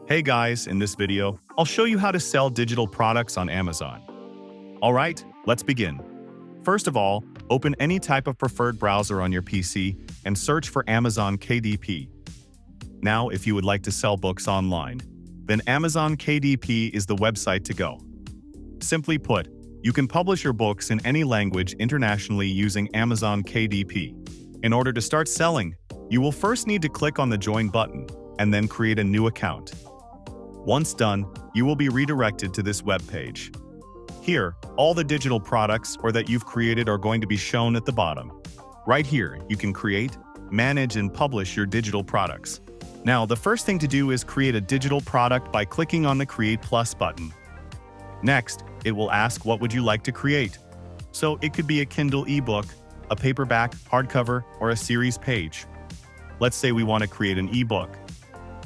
Hey guys, in this video, I'll show you how to sell digital products on Amazon. Alright, let's begin. First of all, open any type of preferred browser on your PC and search for Amazon KDP. Now, if you would like to sell books online, then Amazon KDP is the website to go. Simply put, you can publish your books in any language internationally using Amazon KDP. In order to start selling, you will first need to click on the Join button and then create a new account. Once done, you will be redirected to this web page. Here, all the digital products that you've created are going to be shown at the bottom. Right here, you can create, manage, and publish your digital products. Now, the first thing to do is create a digital product by clicking on the Create Plus button. Next, it will ask what would you like to create. So it could be a Kindle ebook, a paperback, hardcover, or a series page. Let's say we want to create an ebook.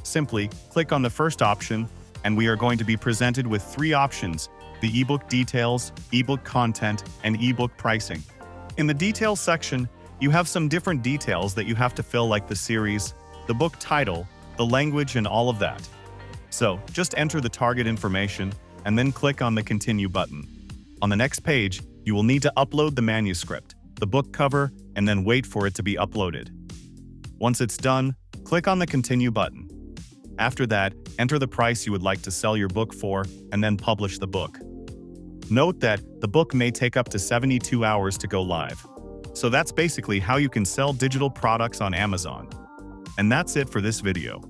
Simply click on the first option, and we are going to be presented with three options: the ebook details, ebook content, and ebook pricing. In the details section, you have some different details that you have to fill, like the series, the book title, the language, and all of that. So just enter the target information and then click on the Continue button. On the next page, you will need to upload the manuscript, the book cover, and then wait for it to be uploaded. Once it's done, click on the Continue button. After that, enter the price you would like to sell your book for and then publish the book. Note that the book may take up to 72 hours to go live. So that's basically how you can sell digital products on Amazon. And that's it for this video.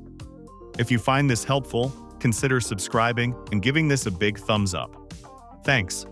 If you find this helpful, consider subscribing and giving this a big thumbs up. Thanks.